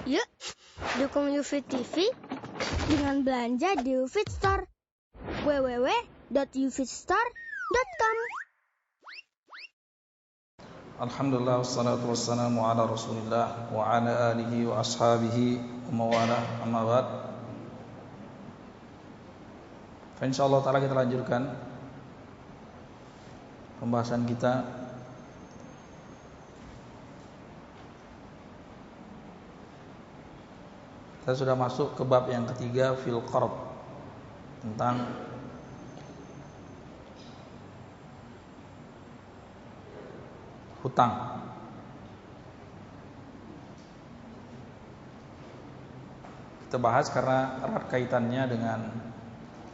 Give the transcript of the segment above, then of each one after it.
Yuk, dukung UFIT TV dengan belanja di UFIT Store. www.ufitstore.com. Alhamdulillah wassalatu wassalamu ala Rasulillah wa ala alihi wa ashabihi wa mawala amma ba'd. Insyaallah taala kita lanjutkan pembahasan kita sudah masuk ke bab yang ketiga fil qarb, tentang hutang. Kita bahas karena erat kaitannya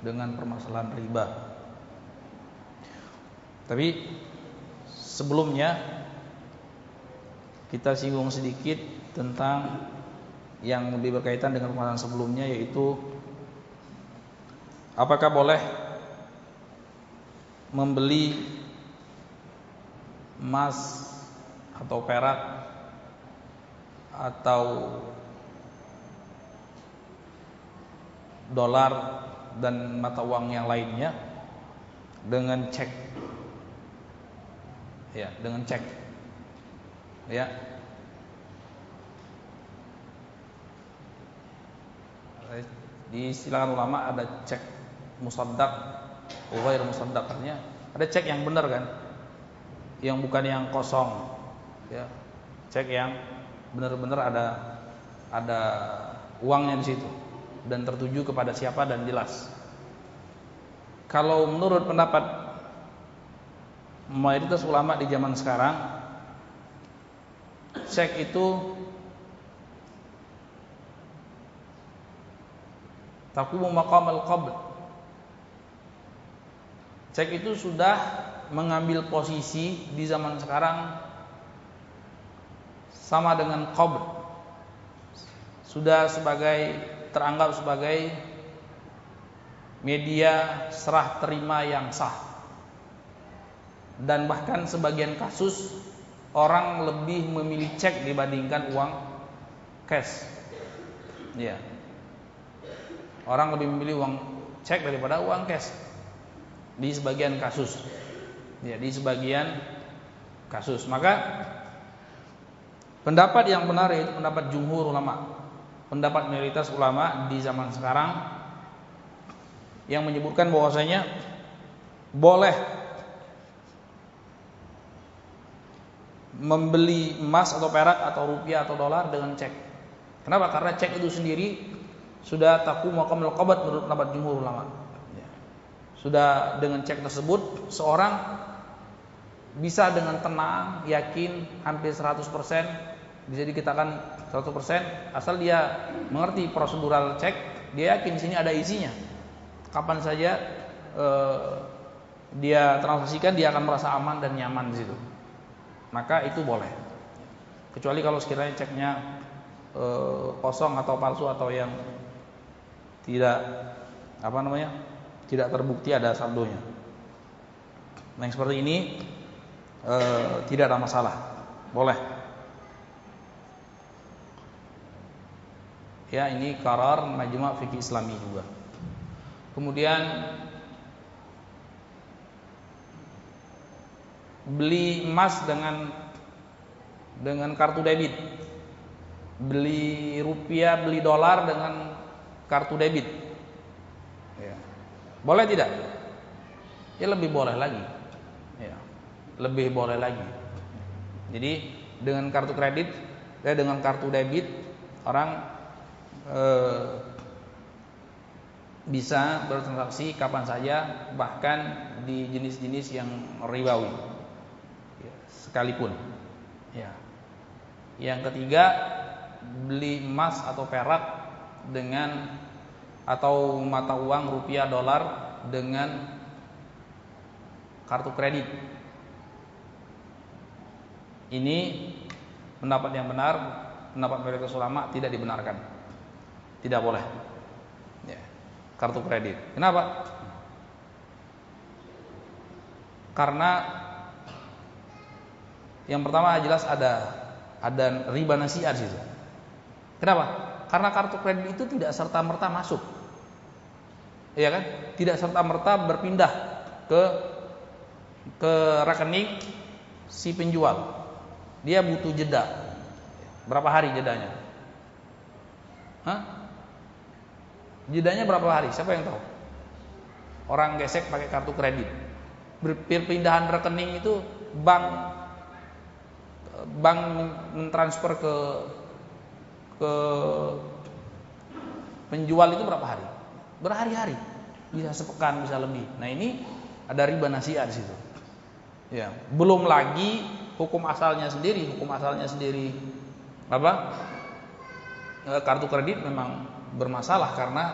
dengan permasalahan riba. Tapi sebelumnya kita singgung sedikit tentang yang lebih berkaitan dengan permasalahan sebelumnya, yaitu apakah boleh membeli emas atau perak atau dolar dan mata uang yang lainnya dengan cek, ya, dengan cek, ya. Di istilah ulama ada cek musaddaq, ghair musaddaq, artinya ada cek yang benar kan, yang bukan yang kosong, ya. Cek yang benar-benar ada uangnya di situ dan tertuju kepada siapa dan jelas. Kalau menurut pendapat mayoritas ulama di zaman sekarang, cek itu taqumu maqamal qabd. Cek itu sudah mengambil posisi di zaman sekarang sama dengan qabd. Sudah teranggap sebagai media serah terima yang sah. Dan bahkan sebagian kasus orang lebih memilih cek dibandingkan uang cash. Ya. Orang lebih memilih uang cek daripada uang cash di sebagian kasus. Ya, di sebagian kasus. Maka pendapat yang benar itu pendapat jumhur ulama, pendapat mayoritas ulama di zaman sekarang, yang menyebutkan bahwasanya boleh membeli emas atau perak atau rupiah atau dolar dengan cek. Kenapa? Karena cek itu sendiri sudah taqumu maqamal qabd menurut pendapat jumhur ulama. Ya. Sudah dengan cek tersebut seorang bisa dengan tenang, yakin, hampir 100%, bisa dikatakan 100%, asal dia mengerti prosedural cek, dia yakin di sini ada isinya. Kapan saja dia transaksikan, dia akan merasa aman dan nyaman di situ. Maka itu boleh. Kecuali kalau sekiranya ceknya kosong atau palsu atau yang tidak tidak terbukti ada saldonya. Nah, yang seperti ini tidak ada masalah, boleh. Ya, ini qarar Majma' Fiqih Islami juga. Kemudian beli emas dengan kartu debit, beli rupiah, beli dolar dengan kartu debit, ya. Boleh tidak? Ya, lebih boleh lagi, ya. Lebih boleh lagi. Jadi dengan kartu kredit, dengan kartu debit, orang bisa bertransaksi kapan saja, bahkan di jenis-jenis yang ribawi, ya, sekalipun. Ya. Yang ketiga, beli emas atau perak atau mata uang rupiah dolar dengan kartu kredit. Ini pendapat yang benar, pendapat mayoritas ulama, tidak dibenarkan, tidak boleh. Ya. Kartu kredit. Kenapa? Karena yang pertama jelas ada riba nasi'ah di situ. Kenapa? Karena kartu kredit itu tidak serta-merta masuk. Iya kan? Tidak serta-merta berpindah ke rekening si penjual. Dia butuh jeda. Berapa hari jedanya? Hah? Jedanya berapa hari? Siapa yang tahu? Orang gesek pakai kartu kredit. Perpindahan rekening itu bank mentransfer ke penjual itu berapa hari? Berhari-hari, bisa sepekan, bisa lebih. Nah, ini ada riba nasi'ah di situ. Ya, belum lagi hukum asalnya sendiri apa? Kartu kredit memang bermasalah karena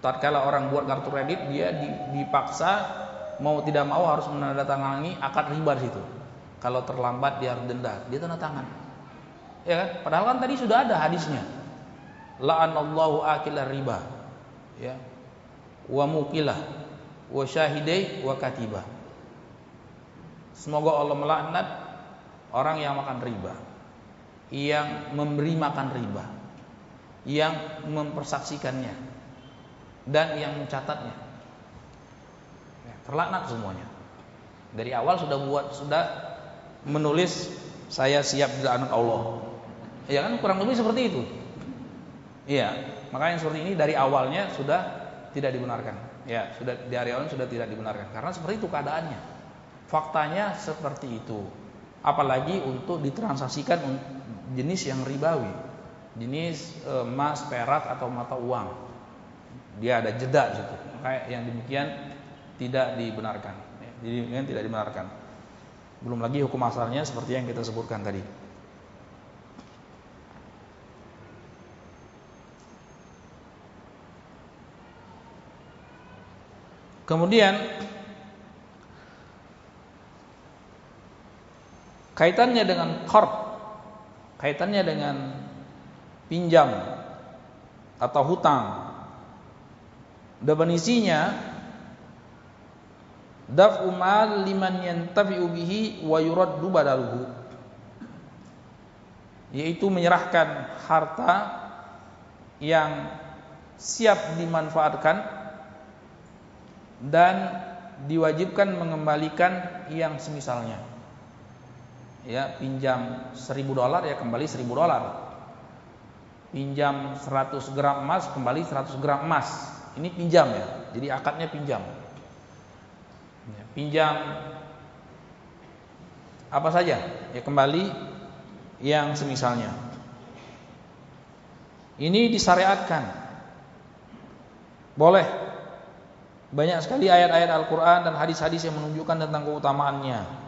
tatkala orang buat kartu kredit dia dipaksa mau tidak mau harus menandatangani akad riba di situ. Kalau terlambat dia harus denda, dia tanda tangan. Ya kan? Padahal kan tadi sudah ada hadisnya. La'anallahu akilar riba. Ya. Wa mukilah wa syahidai wa katibah. Semoga Allah melaknat orang yang makan riba, yang memberi makan riba, yang mempersaksikannya, dan yang mencatatnya. Ya, terlaknat semuanya. Dari awal sudah menulis saya siap dilaknat Allah. Ya kan, kurang lebih seperti itu. Iya, makanya seperti ini dari awalnya sudah tidak dibenarkan. Ya, sudah dari awalnya sudah tidak dibenarkan karena seperti itu keadaannya. Faktanya seperti itu. Apalagi untuk ditransaksikan jenis yang ribawi, jenis emas, perak atau mata uang. Dia ada jeda di situ. Maka yang demikian tidak dibenarkan. Jadi yang tidak dibenarkan. Belum lagi hukum asalnya seperti yang kita sebutkan tadi. Kemudian kaitannya dengan qard, kaitannya dengan pinjam atau hutang. Definisinya daf'u mal liman yantafi'u bihi wa yuraddu badaluhu, yaitu menyerahkan harta yang siap dimanfaatkan dan diwajibkan mengembalikan yang semisalnya. Ya, pinjam $1.000 ya kembali $1.000. Pinjam 100 gram emas kembali 100 gram emas. Ini pinjam ya. Jadi akadnya pinjam. Ya, pinjam apa saja ya kembali yang semisalnya. Ini disyariatkan. Boleh. Banyak sekali ayat-ayat Al-Quran dan hadis-hadis yang menunjukkan tentang keutamaannya.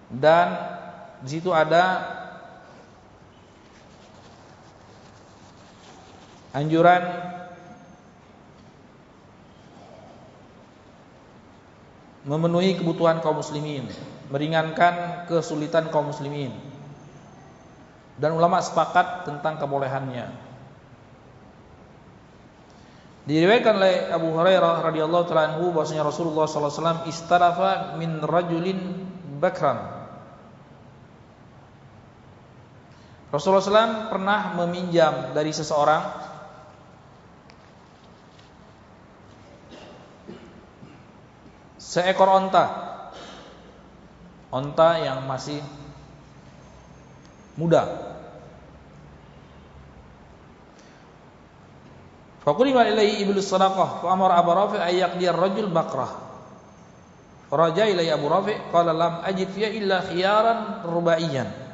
Dan di situ ada anjuran memenuhi kebutuhan kaum muslimin, meringankan kesulitan kaum muslimin. Dan ulama sepakat tentang kebolehannya. Diriwayatkan oleh Abu Hurairah radhiyallahu ta'ala anhu bahwasanya Rasulullah sallallahu alaihi wasallam istarafa min rajulin bakran. Rasulullah SAW pernah meminjam dari seseorang seekor onta yang masih muda. Faqulima ilaihi iblis sadaqah fa amara Abu Rafi' ay yaqdi ar-rajul baqrah. Faraja ilaihi Abu Rafi' qala lam ajid fiha illa khiyaran rubaiyan.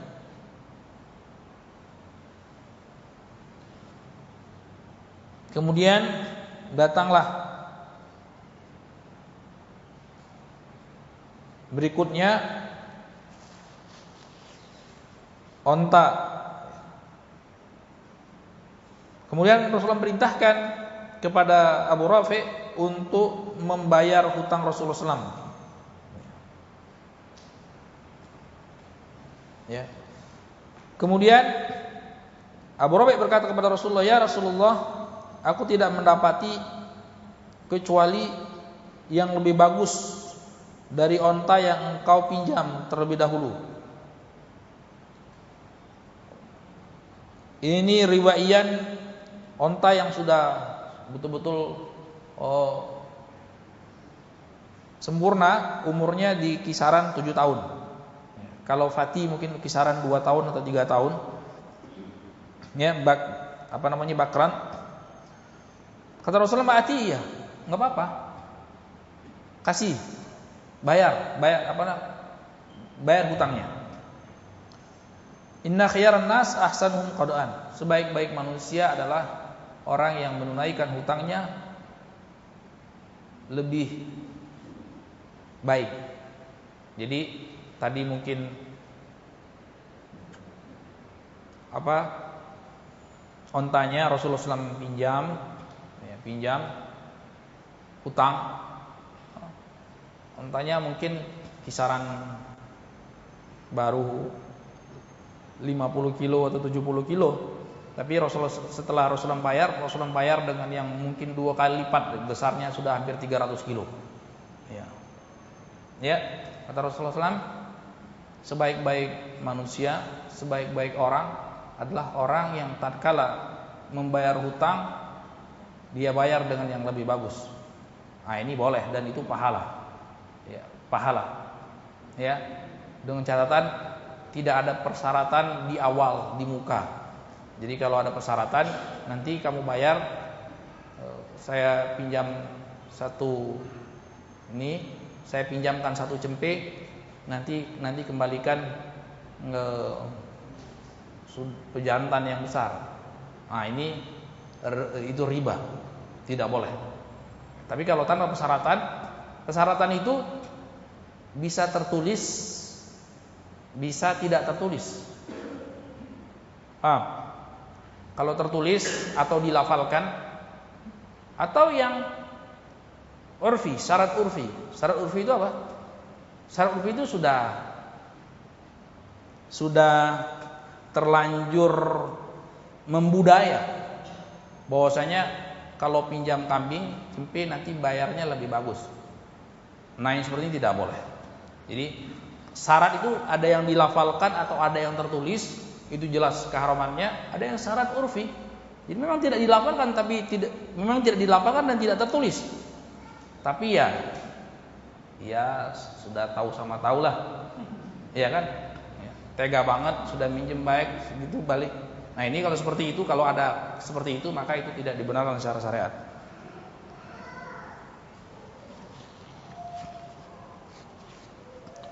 Kemudian datanglah berikutnya onta. Kemudian Rasulullah perintahkan kepada Abu Rafi' untuk membayar hutang Rasulullah SAW. Ya. Kemudian Abu Rafi' berkata kepada Rasulullah, "Ya Rasulullah, aku tidak mendapati kecuali yang lebih bagus dari onta yang engkau pinjam terlebih dahulu." Ini riwaian onta yang sudah betul-betul sempurna, umurnya di kisaran 7 tahun. Kalau Fati mungkin kisaran 2 tahun atau 3 tahun. Ya, bakran. Kata Rasulullah, "Ma'ati ya, enggak apa-apa. Kasih. Bayar hutangnya." Inna khiyaran nas ahsanuhum qada'an. Sebaik-baik manusia adalah orang yang menunaikan hutangnya lebih baik. Jadi tadi mungkin ontanya Rasulullah SAW pinjam hutang. Ontanya mungkin kisaran baru 50 kilo atau 70 kilo. Tapi setelah Rasulullah bayar dengan yang mungkin 2 kali lipat besarnya, sudah hampir 300 kilo. Ya, kata Rasulullah SAW, sebaik-baik manusia, sebaik-baik orang adalah orang yang tatkala membayar hutang, dia bayar dengan yang lebih bagus. Nah, ini boleh dan itu pahala. Ya, pahala. Ya, dengan catatan tidak ada persyaratan di awal, di muka. Jadi kalau ada persyaratan, nanti kamu bayar, saya pinjamkan 1 cempe, nanti kembalikan pejantan yang besar. Nah, itu riba, tidak boleh. Tapi kalau tanpa persyaratan itu bisa tertulis, bisa tidak tertulis. Kalau tertulis atau dilafalkan, atau yang urfi, syarat urfi. Syarat urfi itu apa? Syarat urfi itu sudah terlanjur membudaya bahwasanya kalau pinjam kambing cempe nanti bayarnya lebih bagus. Nah, yang seperti ini tidak boleh. Jadi syarat itu ada yang dilafalkan atau ada yang tertulis, itu jelas keharamannya. Ada yang syarat urfi, jadi memang tidak dilafalkan dan tidak tertulis. Tapi ya sudah tahu sama tahu lah, ya kan? Tega banget, sudah minjem baik segitu balik. Nah, ini kalau seperti itu, kalau ada seperti itu, maka itu tidak dibenarkan secara syariat.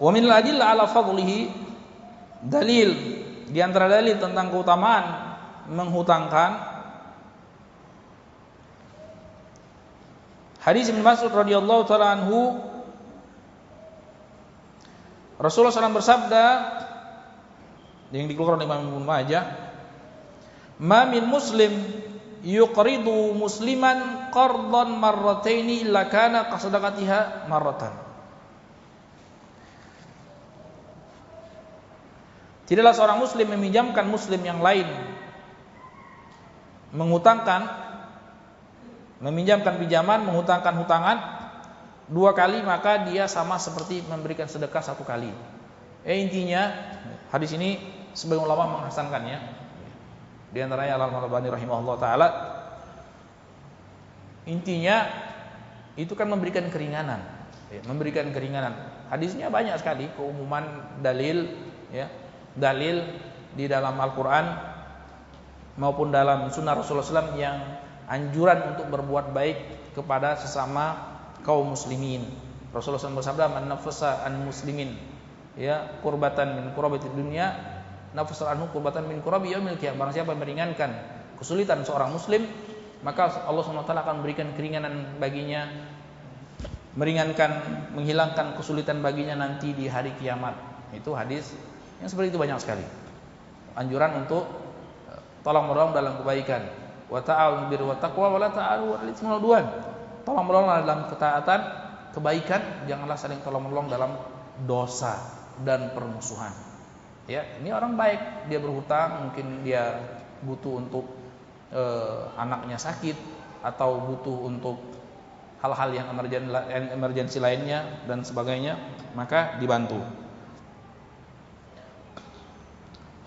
Wa min al-adillah ala fadlihi, dalil di antara dalil tentang keutamaan menghutangkan, hadis Ibnu Mas'ud radhiyallahu taala anhu, Rasulullah SAW bersabda yang dikeluarkan oleh Imam Ibnu Majah, "Ma min muslim yuqridu musliman qardan marrataini illa kana qasadaqatiha marratan." Tidaklah seorang muslim meminjamkan muslim yang lain, meminjamkan pinjaman, menghutangkan hutangan 2 kali, maka dia sama seperti memberikan sedekah 1 kali. Intinya hadis ini sebagian ulama menghasankannya. Di antaranya Al-Albani rahimahullah taala. Intinya itu kan memberikan keringanan, Hadisnya banyak sekali, keumuman dalil, dalil di dalam Al-Quran maupun dalam Sunnah Rasulullah SAW yang anjuran untuk berbuat baik kepada sesama kaum muslimin. Rasulullah SAW bersabda, "Man nafasa an muslimin kurbatan min kurabatid dunya, nafasa anhu kurbatan min kurabi yaumil qiyamah." Barang siapa yang meringankan kesulitan seorang muslim, maka Allah SWT akan memberikan keringanan baginya, menghilangkan kesulitan baginya nanti di hari kiamat. Itu hadis yang seperti itu banyak sekali. Anjuran untuk tolong menolong dalam kebaikan. Wa ta'awunu birri wat taqwa wa la ta'awunu 'alal itsmi wal 'udwan. Tolong menolong dalam ketaatan, kebaikan, janganlah saling tolong menolong dalam dosa dan permusuhan. Ini orang baik, dia berhutang, mungkin dia butuh untuk anaknya sakit atau butuh untuk hal-hal yang emergensi lainnya dan sebagainya, maka dibantu.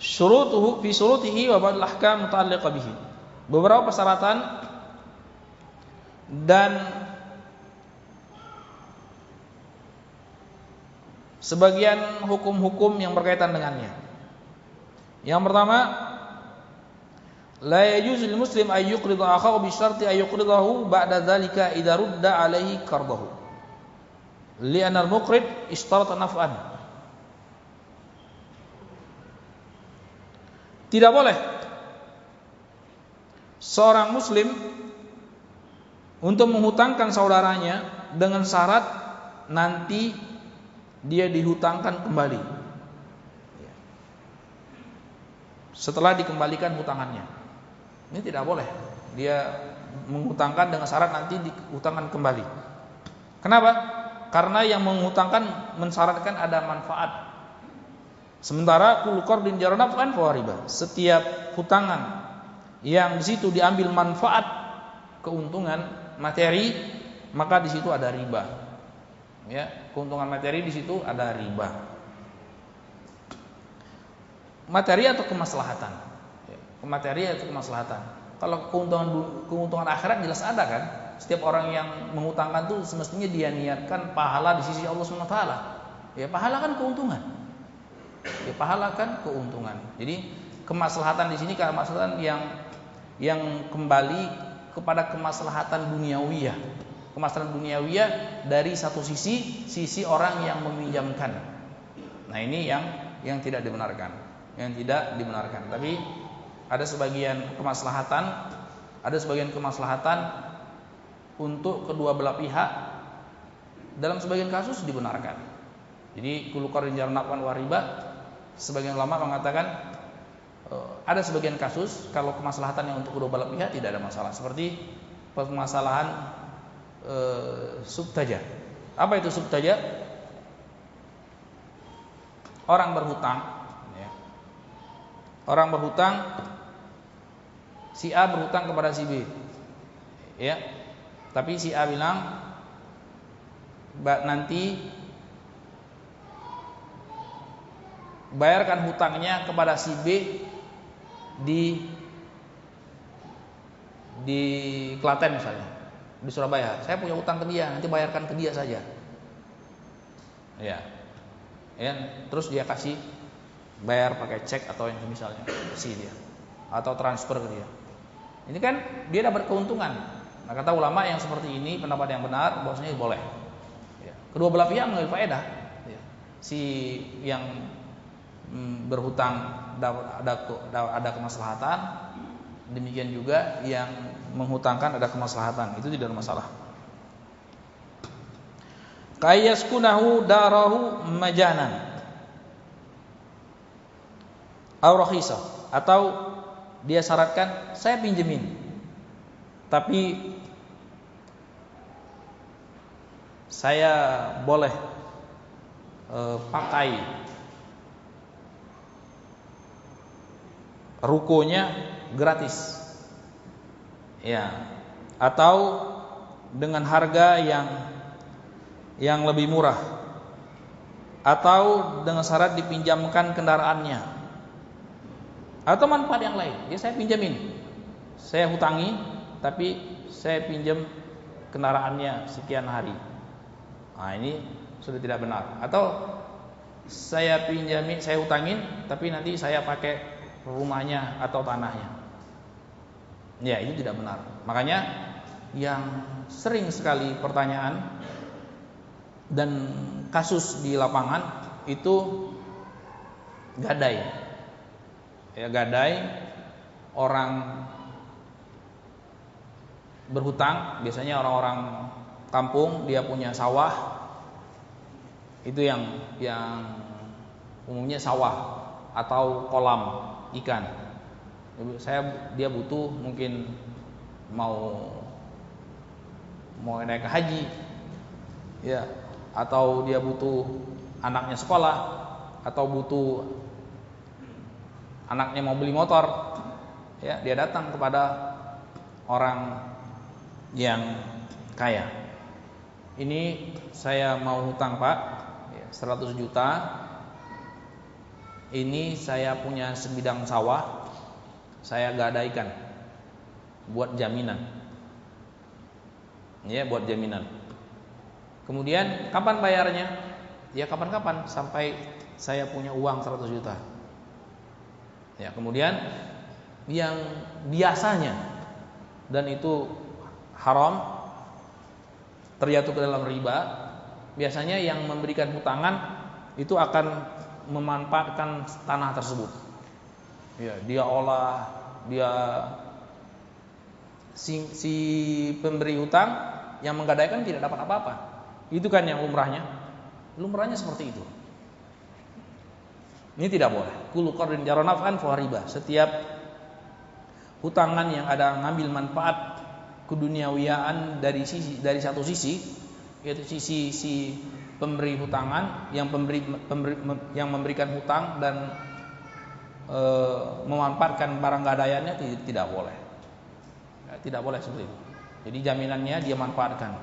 syurutuhu fi syurutihi wa ba'd al-ahkam muta'alliqah bihi. Beberapa persyaratan dan sebagian hukum-hukum yang berkaitan dengannya. Yang pertama, la yajuzu lil muslim ay yuqrida akhahu bi syarti ay yuqridahu ba'da dzalika idza rudda alaihi qardahu. Li'anna al-muqrid ishtarata naf'an. Tidak boleh seorang muslim untuk menghutangkan saudaranya dengan syarat nanti dia dihutangkan kembali setelah dikembalikan hutangannya. Ini tidak boleh. Dia menghutangkan dengan syarat nanti dihutangkan kembali. Kenapa? Karena yang menghutangkan mensyaratkan ada manfaat. Sementara kullu qardin jara naf'an fa riba. Setiap hutangan yang di situ diambil manfaat, keuntungan materi, maka di situ ada riba. Ya, keuntungan materi di situ ada riba. Materi atau kemaslahatan? Ya, materi atau kemaslahatan. Kalau keuntungan akhirat jelas ada kan? Setiap orang yang mengutangkan itu semestinya dia niatkan pahala di sisi Allah Subhanahu wa taala. Ya, pahala kan keuntungan. Ya, pahala kan keuntungan. Jadi kemaslahatan di sini kemaslahatan yang kembali kepada kemaslahatan duniawiyah. Kemaslahatan duniawiyah dari satu sisi orang yang meminjamkan. Nah, ini yang tidak dibenarkan, Tapi ada sebagian kemaslahatan untuk kedua belah pihak. Dalam sebagian kasus dibenarkan. Jadi kullu qardin jara naf'an wa riba. Sebagian ulama mengatakan ada sebagian kasus kalau kemaslahatan yang untuk kedua belah pihak tidak ada masalah, seperti permasalahan subtaja. Apa itu subtaja? Orang berhutang, ya. Orang berhutang, si A berhutang kepada si B, ya. Tapi si A bilang nanti bayarkan hutangnya kepada si B di Klaten misalnya, di Surabaya. Saya punya hutang ke dia, nanti bayarkan ke dia saja. Ya. Terus dia kasih bayar pakai cek atau yang misalnya kasih dia atau transfer ke dia. Ini kan dia dapat keuntungan. Nah, kata ulama yang seperti ini pendapat yang benar bahwasanya boleh. Ya. Kedua belah pihak mengambil faedah. Ya. Si yang berhutang ada kemaslahatan, demikian juga yang menghutangkan ada kemaslahatan, itu tidak ada masalah. Kayaskunahu darahu majanan aw rakhisa, atau dia syaratkan saya pinjemin tapi saya boleh pakai rukonya gratis, ya, atau dengan harga yang lebih murah, atau dengan syarat dipinjamkan kendaraannya, atau manfaat yang lain. Ya, saya pinjamin, saya hutangi, tapi saya pinjam kendaraannya sekian hari. Nah, ini sudah tidak benar. Atau saya pinjamin, saya hutangin, tapi nanti saya pakai rumahnya atau tanahnya. Ya, itu tidak benar. Makanya yang sering sekali pertanyaan dan kasus di lapangan itu gadai. Ya, gadai, orang berhutang, biasanya orang-orang kampung, dia punya sawah. Itu yang umumnya sawah atau kolam ikan. Dia butuh, mungkin mau naik ke haji, ya, atau dia butuh anaknya sekolah, atau butuh anaknya mau beli motor, ya, dia datang kepada orang yang kaya. Ini saya mau hutang Pak, 100 juta. ini saya punya sebidang sawah, saya gadaikan buat jaminan. Ya, buat jaminan. Kemudian kapan bayarnya? Ya kapan-kapan sampai saya punya uang 100 juta. Ya, kemudian yang biasanya dan itu haram, terjatuh ke dalam riba, biasanya yang memberikan hutangan itu akan memanfaatkan tanah tersebut. Ya, dia olah, dia si pemberi hutang yang menggadaikan tidak dapat apa-apa. Itu kan yang lumrahnya. Lumrahnya seperti itu. Ini tidak boleh. Kullu qardin jara naf'an fa riba. Setiap hutangan yang ada ngambil manfaat keduniawiaan dari satu sisi, yaitu sisi si pemberi hutangan yang yang memberikan hutang dan memanfaatkan barang gadaiannya, tidak boleh. Ya, tidak boleh seperti itu. Jadi jaminannya dia manfaatkan.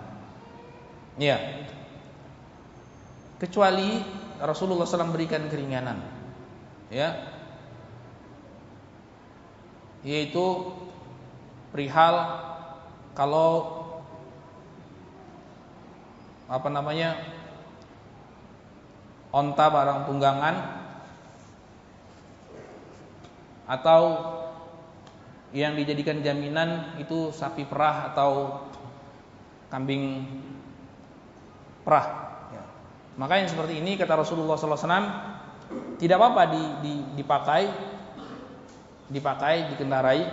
Ya. Kecuali Rasulullah SAW berikan keringanan. Ya. Yaitu perihal kalau onta barang tunggangan atau yang dijadikan jaminan itu sapi perah atau kambing perah. Ya. Maka yang seperti ini kata Rasulullah SAW tidak apa-apa dipakai, dikendarai,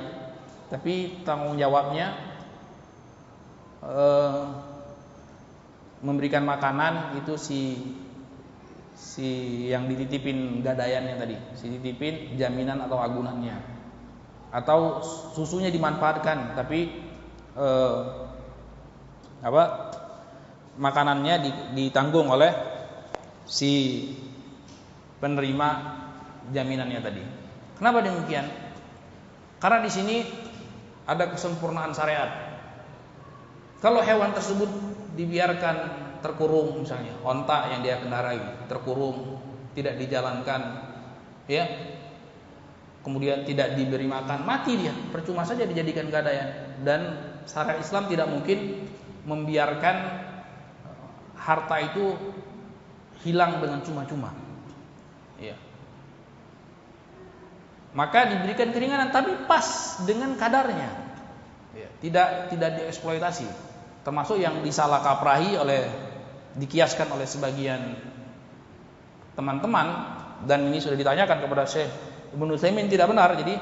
tapi tanggung jawabnya memberikan makanan itu si yang dititipin gadaiannya tadi, si titipin jaminan atau agunannya. Atau susunya dimanfaatkan tapi makanannya ditanggung oleh si penerima jaminannya tadi. Kenapa demikian? Karena di sini ada kesempurnaan syariat. Kalau hewan tersebut dibiarkan terkurung, misalnya onta yang dia kendarai terkurung, tidak dijalankan, ya, kemudian tidak diberi makan, mati dia, percuma saja dijadikan gadaian. Dan syariat Islam tidak mungkin membiarkan harta itu hilang dengan cuma-cuma. Ya. Maka diberikan keringanan, tapi pas dengan kadarnya. Ya. Tidak dieksploitasi. Termasuk yang disalah kaprahi dikiaskan oleh sebagian teman-teman, dan ini sudah ditanyakan kepada Syekh Ibnu Utsaimin, tidak benar. Jadi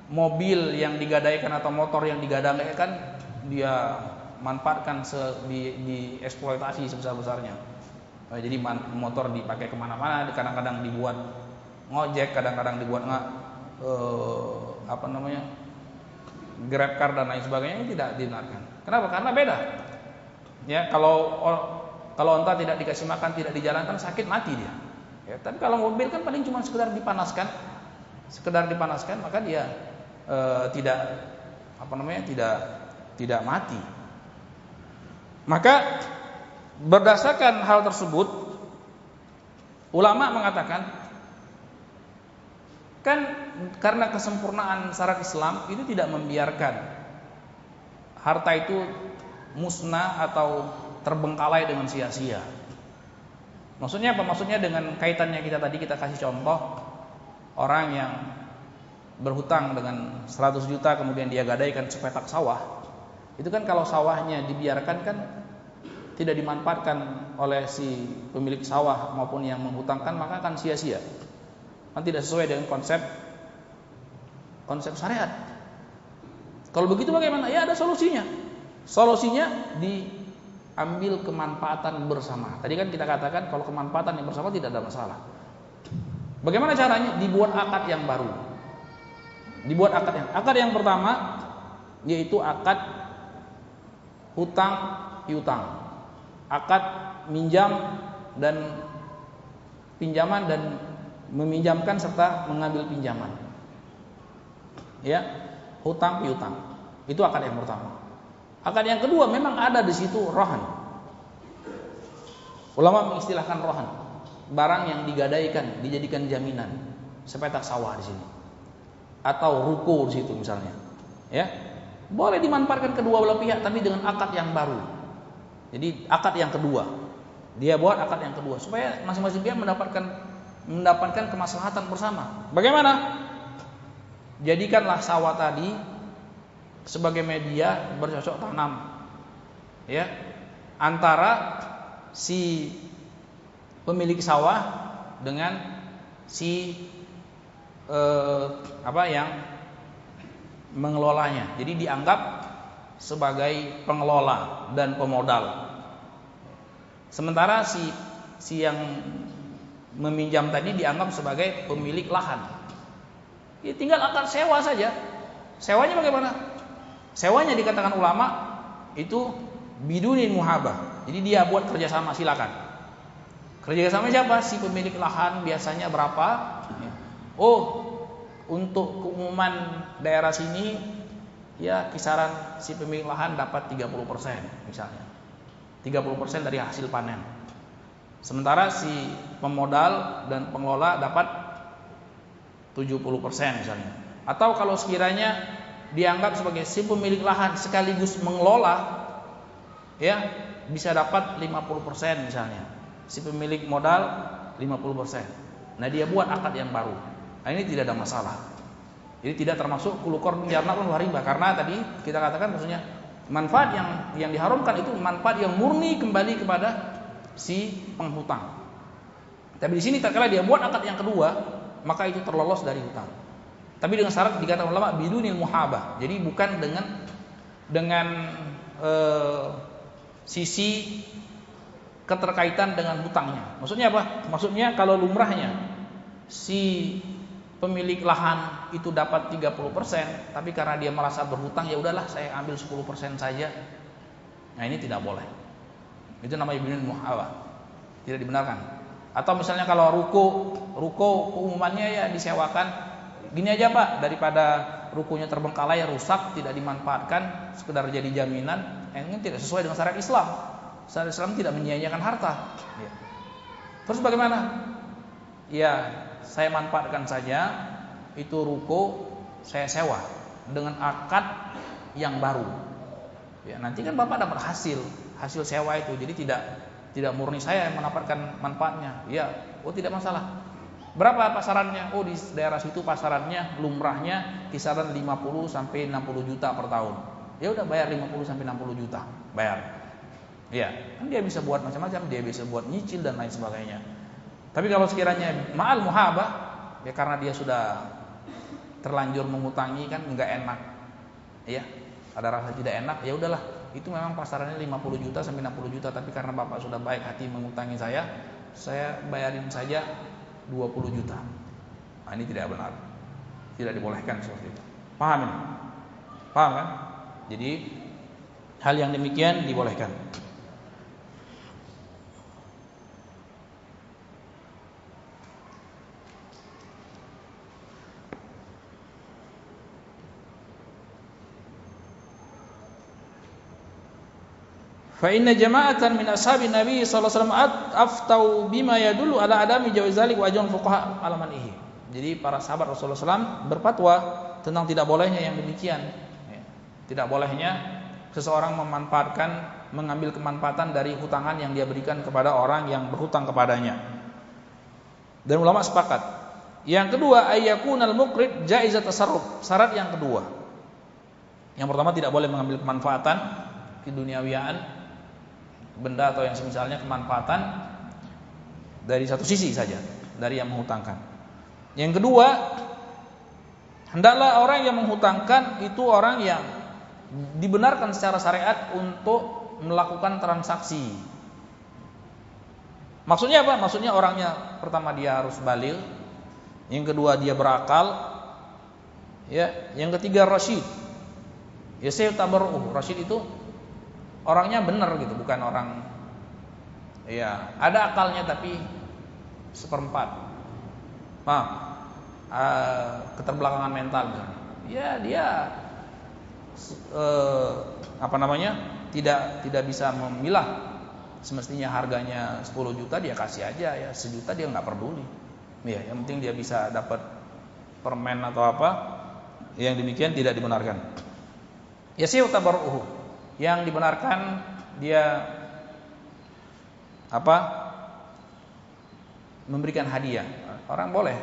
mobil yang digadaikan atau motor yang digadaikan dia manfaatkan dieksploitasi sebesar-besarnya. Jadi motor dipakai kemana-mana, kadang-kadang dibuat ngojek, kadang-kadang dibuat Grab car dan lain sebagainya, ini tidak dibenarkan. Kenapa? Karena beda. Ya, kalau onta tidak dikasih makan, tidak dijalankan, sakit mati dia. Ya, tapi kalau mobil kan paling cuma sekedar dipanaskan, maka dia tidak mati. Maka berdasarkan hal tersebut, ulama mengatakan kan karena kesempurnaan syariat Islam itu tidak membiarkan harta itu musnah atau terbengkalai dengan sia-sia. Maksudnya apa? Maksudnya dengan kaitannya kita kasih contoh orang yang berhutang dengan 100 juta kemudian dia gadaikan sepetak sawah. Itu kan kalau sawahnya dibiarkan kan tidak dimanfaatkan oleh si pemilik sawah maupun yang menghutangkan, maka akan sia-sia. Kan tidak sesuai dengan konsep syariat. Kalau begitu bagaimana? Ya ada solusinya. Solusinya diambil kemanfaatan bersama. Tadi kan kita katakan kalau kemanfaatan yang bersama tidak ada masalah. Bagaimana caranya? Dibuat akad yang baru. Akad yang pertama yaitu akad hutang piutang. Akad minjam dan pinjaman dan meminjamkan serta mengambil pinjaman. Ya, hutang piutang. Itu akad yang pertama. Akad yang kedua memang ada di situ rohan. Ulama mengistilahkan rohan, barang yang digadaikan, dijadikan jaminan. sepetak sawah di sini atau ruko di situ misalnya, ya boleh dimanfaatkan kedua belah pihak, tapi dengan akad yang baru. Jadi akad yang kedua, dia buat akad yang kedua supaya masing-masing pihak mendapatkan kemaslahatan bersama. Bagaimana? Jadikanlah sawah tadi sebagai media bercocok tanam, ya, antara si pemilik sawah dengan si yang mengelolanya. Jadi dianggap sebagai pengelola dan pemodal. Sementara si yang meminjam tadi dianggap sebagai pemilik lahan. Ya tinggal akad sewa saja. Sewanya bagaimana? Sewanya dikatakan ulama itu bidunin muhabah. Jadi dia buat kerjasama, silakan. Kerjasama siapa? Si pemilik lahan biasanya berapa? Oh, untuk keumuman daerah sini ya kisaran si pemilik lahan dapat 30% misalnya. 30% dari hasil panen. Sementara si pemodal dan pengelola dapat 70% misalnya. Atau kalau sekiranya dianggap sebagai si pemilik lahan sekaligus mengelola, ya bisa dapat 50% misalnya. Si pemilik modal 50%. Nah dia buat akad yang baru. Nah ini tidak ada masalah. Jadi tidak termasuk kulukor jarna pun riba, karena tadi kita katakan maksudnya manfaat yang diharamkan itu manfaat yang murni kembali kepada si penghutang. Tapi di sini tatkala dia buat akad yang kedua, maka itu terlolos dari hutang. Tapi dengan syarat dikatakan ulama bidunil muhabah. Jadi bukan dengan sisi keterkaitan dengan hutangnya. Maksudnya apa? Maksudnya kalau lumrahnya si pemilik lahan itu dapat 30%, tapi karena dia merasa berhutang, ya udahlah saya ambil 10% saja. Nah ini tidak boleh. Itu namanya bidunil muhabah. Tidak dibenarkan. Atau misalnya kalau ruko keumumannya ya disewakan, gini aja Pak, daripada rukunya terbengkalai, rusak, tidak dimanfaatkan, sekedar jadi jaminan, ini tidak sesuai dengan syariat Islam. Syariat Islam tidak menyia-nyiakan harta. Ya. Terus bagaimana? Ya, saya manfaatkan saja itu ruko, saya sewa dengan akad yang baru. Ya, nanti kan Bapak dapat hasil sewa itu, jadi tidak murni saya yang mendapatkan manfaatnya. Ya, oh tidak masalah. Berapa pasarannya? Oh di daerah situ pasarannya lumrahnya kisaran 50 sampai 60 juta per tahun. Ya udah bayar 50 sampai 60 juta, bayar. Ya, kan dia bisa buat macam-macam, dia bisa buat nyicil dan lain sebagainya. Tapi kalau sekiranya ma'al muhabah, ya karena dia sudah terlanjur mengutangi kan enggak enak. Ya, ada rasa tidak enak, ya udahlah. Itu memang pasarannya 50 juta sampai 60 juta, tapi karena Bapak sudah baik hati mengutangi saya bayarin saja 20 juta. Nah, ini tidak benar. Tidak dibolehkan seperti itu. Paham ini? Paham kan? Jadi hal yang demikian dibolehkan. Fa inna jama'atan min ashabin Nabi sallallahu alaihi wasallam aftau bima yadullu ala adami jawaz zalik wa ajma'ul fuqaha ala man'ihi. Jadi para sahabat Rasulullah SAW berfatwa tentang tidak bolehnya yang demikian. Tidak bolehnya seseorang mengambil kemanfaatan dari hutangan yang dia berikan kepada orang yang berhutang kepadanya. Dan ulama sepakat. Yang kedua, ayyakunal muqrid jaizat tasarruf. Syarat yang kedua. Yang pertama tidak boleh mengambil kemanfaatan keduniawiaan, benda atau yang semisalnya, kemanfaatan dari satu sisi saja, dari yang menghutangkan. Yang kedua, hendaklah orang yang menghutangkan itu orang yang dibenarkan secara syariat untuk melakukan transaksi. Maksudnya apa? Maksudnya orangnya pertama dia harus baligh, yang kedua dia berakal, ya, yang ketiga rasyid. Ya saya tabarruh, rasyid itu orangnya benar gitu, bukan orang ya ada akalnya tapi seperempat. Keterbelakangan mental misalnya. Ya dia tidak bisa memilah. Semestinya harganya 10 juta dia kasih aja, ya 1 juta dia nggak peduli. Ya, yang penting dia bisa dapat permen atau apa, yang demikian tidak dibenarkan. Yasihu tabarru'uhu, yang dibenarkan dia apa? Memberikan hadiah. Orang boleh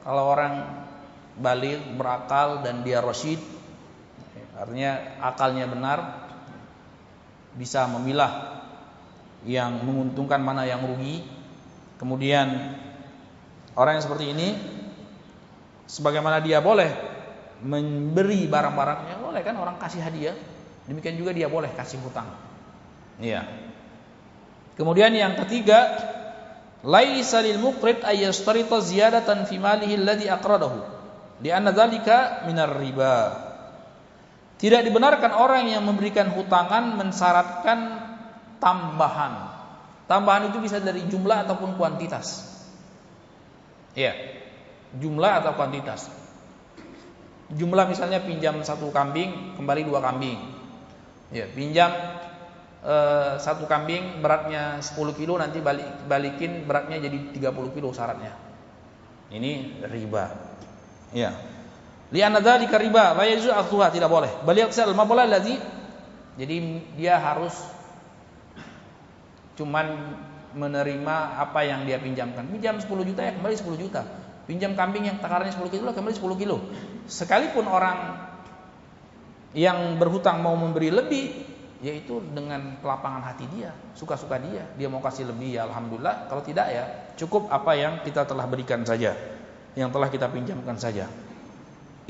kalau orang baligh, berakal dan dia rasyid, artinya akalnya benar, bisa memilah yang menguntungkan mana yang rugi. Kemudian orang yang seperti ini, sebagaimana dia boleh memberi barang-barangnya, boleh kan orang kasih hadiah, demikian juga dia boleh kasih hutang. Iya. Kemudian yang ketiga, laisa lil muqrid ay yashtarita ziyadatan fi malihi alladhi aqradahu li anna dzalika minar riba. Tidak dibenarkan orang yang memberikan hutangan mensyaratkan tambahan. Tambahan itu bisa dari jumlah ataupun kuantitas. Iya. Jumlah atau kuantitas. Jumlah misalnya pinjam 1 kambing kembali 2 kambing. Ya, pinjam 1 kambing beratnya 10 kilo, nanti balikin beratnya jadi 30 kilo syaratnya. Ini riba. Ya. Li'anna dzalika riba, la yajuzu akhdhuha, tidak boleh. Bal yaqsal mabla allazi, jadi dia harus cuman menerima apa yang dia pinjamkan. Pinjam 10 juta ya kembali 10 juta. Pinjam kambing yang takarannya 10 kilo kembali 10 kilo. Sekalipun orang yang berhutang mau memberi lebih, yaitu dengan kelapangan hati dia, suka-suka dia mau kasih lebih ya alhamdulillah, kalau tidak ya cukup apa yang kita telah berikan saja, yang telah kita pinjamkan saja.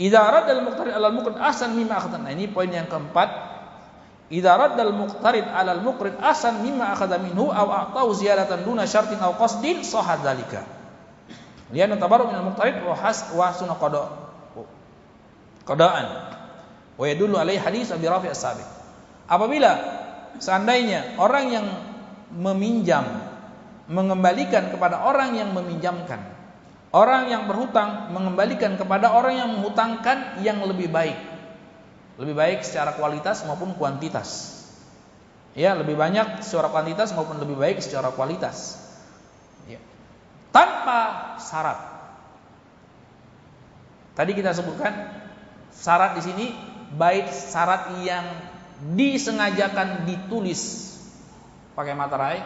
Idza raddal muqtarid 'alal muqrid ahsan mimma akhadha. Nah, ini poin yang keempat. Idza raddal muqtarid 'alal muqrid ahsan mimma akhadha minhu aw a'tahu ziyadatan duna syartin aw qasdin sahha dzalika. Lian tabarru minal muqtarid wa sunna qada'an. Wa yadullu alaihi hadis Abi Rafi' as-Sabiq. Apabila seandainya orang yang meminjam mengembalikan kepada orang yang meminjamkan, orang yang berhutang mengembalikan kepada orang yang menghutangkan yang lebih baik. Lebih baik secara kualitas maupun kuantitas. Ya, lebih banyak secara kuantitas maupun lebih baik secara kualitas. Ya. Tanpa syarat. Tadi kita sebutkan syarat di sini baik syarat yang disengajakan ditulis pakai materai,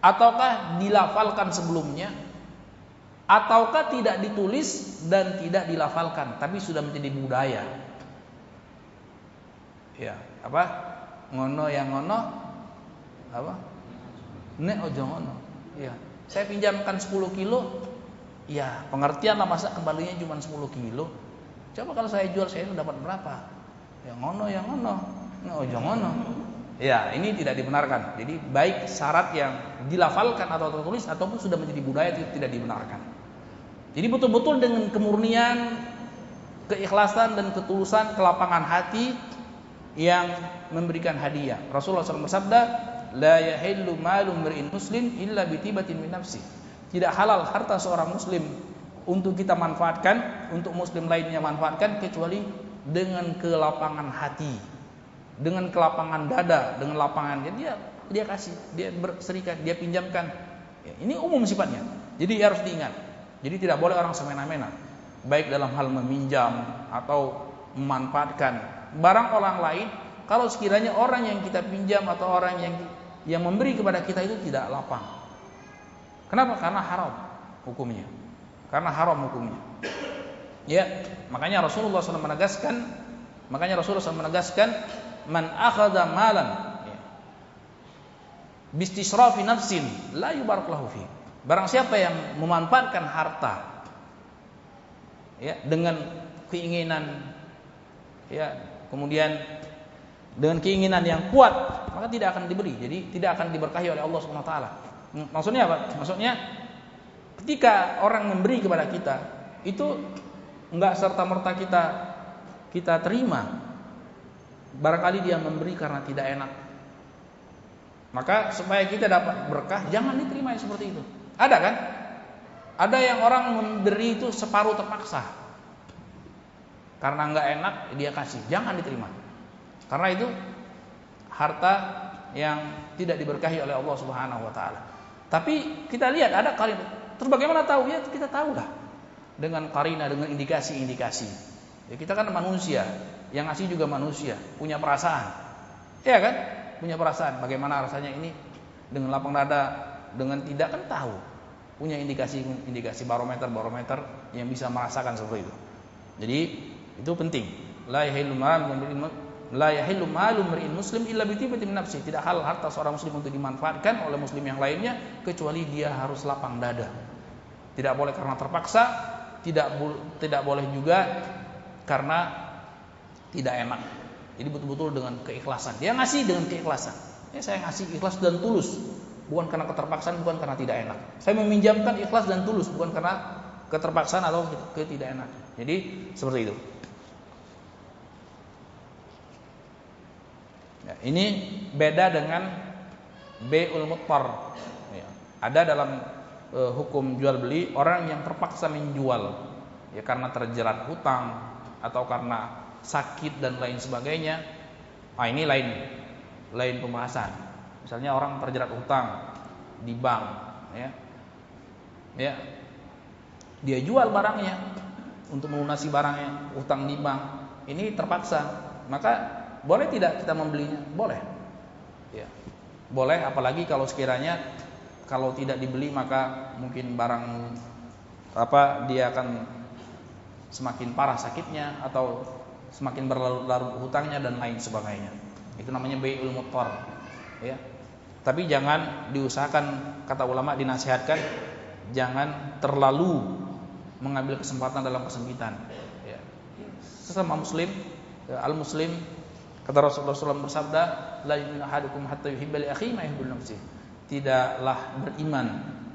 ataukah dilafalkan sebelumnya, ataukah tidak ditulis dan tidak dilafalkan tapi sudah menjadi budaya. Ya, apa? Ngono yang ngono apa? Nek ojo ngono. Ya, saya pinjamkan 10 kilo. Ya, pengertian lah, masa kembalinya cuma 10 kilo. Coba kalau saya jual, saya dapat berapa? Ya ngono yang ngono. Nek ojo ngono. Ya, ini tidak dibenarkan. Jadi baik syarat yang dilafalkan atau tertulis ataupun sudah menjadi budaya itu tidak dibenarkan. Jadi betul-betul dengan kemurnian, keikhlasan dan ketulusan, kelapangan hati yang memberikan hadiah. Rasulullah SAW bersabda, la yahillu malu mri'in muslim illa bitibatin min nafsi. Tidak halal harta seorang muslim untuk kita manfaatkan, untuk muslim lainnya manfaatkan, kecuali dengan kelapangan hati, dengan kelapangan dada, dengan lapangan dia kasih, dia berserikat, dia pinjamkan. Ya, ini umum sifatnya. Jadi harus diingat. Jadi tidak boleh orang semena-mena, baik dalam hal meminjam atau memanfaatkan barang orang lain, kalau sekiranya orang yang kita pinjam atau orang yang memberi kepada kita itu tidak lapang. Kenapa? Karena haram hukumnya. Karena haram hukumnya. Ya, makanya Rasulullah SAW menegaskan, man akhadha malan bistisrafi nafsin la yubarak lahu fi. Barang siapa yang memanfaatkan harta ya dengan keinginan ya, kemudian dengan keinginan yang kuat, maka tidak akan diberi. Jadi tidak akan diberkahi oleh Allah Subhanahu wa taala. Maksudnya apa? Maksudnya ketika orang memberi kepada kita, itu enggak serta-merta kita terima. Barangkali dia memberi karena tidak enak. Maka supaya kita dapat berkah, jangan diterima yang seperti itu. Ada kan? Ada yang orang memberi itu separuh terpaksa. Karena enggak enak dia kasih, jangan diterima. Karena itu harta yang tidak diberkahi oleh Allah Subhanahu wa taala. Tapi kita lihat ada kali, terus bagaimana tahu? Ya kita tahu lah. dengan karina, dengan indikasi-indikasi. Ya, kita kan manusia, yang ngasih juga manusia, punya perasaan. Iya kan? Punya perasaan. Bagaimana rasanya ini dengan lapang dada, dengan tidak kan tahu. Punya indikasi barometer yang bisa merasakan seperti itu. Jadi itu penting. La yahillu malu mri'in muslim illa bi tibatin nafsi. Tidak halal harta seorang muslim untuk dimanfaatkan oleh muslim yang lainnya kecuali dia harus lapang dada. Tidak boleh karena terpaksa, tidak boleh juga karena tidak enak. Jadi betul-betul dengan keikhlasan. Dia ngasih dengan keikhlasan. Ya, saya ngasih ikhlas dan tulus, bukan karena keterpaksaan, bukan karena tidak enak. Saya meminjamkan ikhlas dan tulus, bukan karena keterpaksaan atau ketidak enak. Jadi seperti itu. Ya, ini beda dengan bai'ul muttar. Ya, ada dalam hukum jual beli orang yang terpaksa menjual, ya karena terjerat hutang atau karena sakit dan lain sebagainya. Ini lain pembahasan. Misalnya orang terjerat hutang di bank, ya, dia jual barangnya untuk melunasi barangnya, hutang di bank. Ini terpaksa, maka boleh tidak kita membelinya? Boleh, ya, boleh. Apalagi kalau sekiranya kalau tidak dibeli maka mungkin barang dia akan semakin parah sakitnya atau semakin berlarut-larut hutangnya dan lain sebagainya. Itu namanya bai'ul muttar, ya. Tapi jangan diusahakan, kata ulama dinasihatkan, jangan terlalu mengambil kesempatan dalam kesempitan. Ya. Sesama muslim, al-muslim, kata Rasulullah SAW bersabda, la yu'minu ahadukum hatta yuhibba li akhihi ma yuhibbu li nafsihi. Tidaklah beriman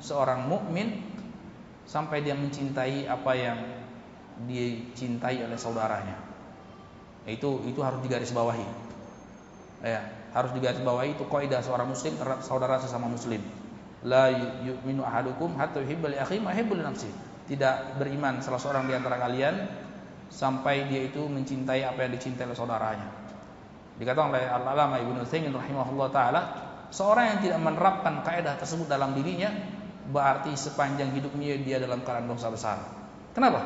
seorang mukmin sampai dia mencintai apa yang dicintai oleh saudaranya. Itu harus digarisbawahi. Ya, harus digarisbawahi, itu kaidah seorang muslim terhadap saudara sesama muslim. La yu'minu ahadukum hatta yuhibba li akhihi ma yuhibbu li nafsihi. Tidak beriman salah seorang di antara kalian sampai dia itu mencintai apa yang dicintai oleh saudaranya. Dikatakan oleh Al-Allamah Ibnu Utsaimin rahimahullah taala, seorang yang tidak menerapkan kaidah tersebut dalam dirinya berarti sepanjang hidupnya dia dalam keadaan dosa besar. Kenapa?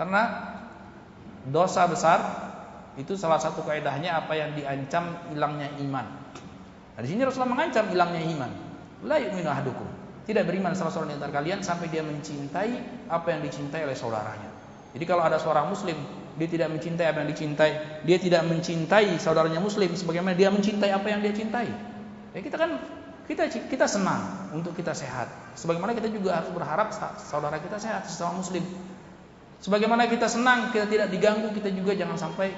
Karena dosa besar itu salah satu kaidahnya apa yang diancam hilangnya iman. Nah, di sini Rasulullah mengancam hilangnya iman. La yu'minu ahadukum. Tidak beriman salah seorang di antara kalian sampai dia mencintai apa yang dicintai oleh saudaranya. Jadi kalau ada seorang muslim, dia tidak mencintai apa yang dicintai, dia tidak mencintai saudaranya muslim sebagaimana dia mencintai apa yang dia cintai. Ya, kita senang untuk kita sehat. Sebagaimana kita juga harus berharap saudara kita sehat, sesama muslim. Sebagaimana kita senang kita tidak diganggu, kita juga jangan sampai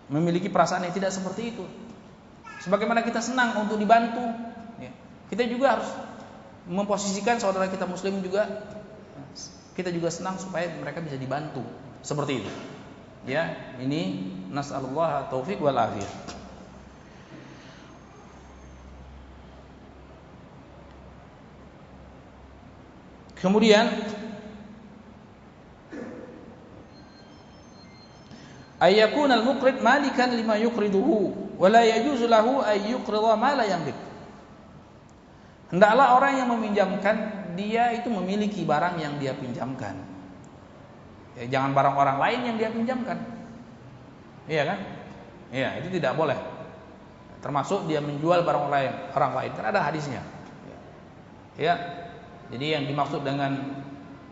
memiliki perasaan yang tidak seperti itu. Sebagaimana kita senang untuk dibantu, ya, kita juga harus memposisikan saudara kita muslim juga, kita juga senang supaya mereka bisa dibantu seperti itu. Ya, ini nas'alullah taufiq wal afiyah. Kemudian ayyakun al-muqrid malikan lima yuqriduhu wa la yajuzu lahu ay yuqrida ma la yamlik. Hendaklah orang yang meminjamkan dia itu memiliki barang yang dia pinjamkan. Ya, jangan barang orang lain yang dia pinjamkan. Iya kan? Iya, itu tidak boleh. Termasuk dia menjual barang orang lain. Kan ada hadisnya. Ya. Jadi yang dimaksud dengan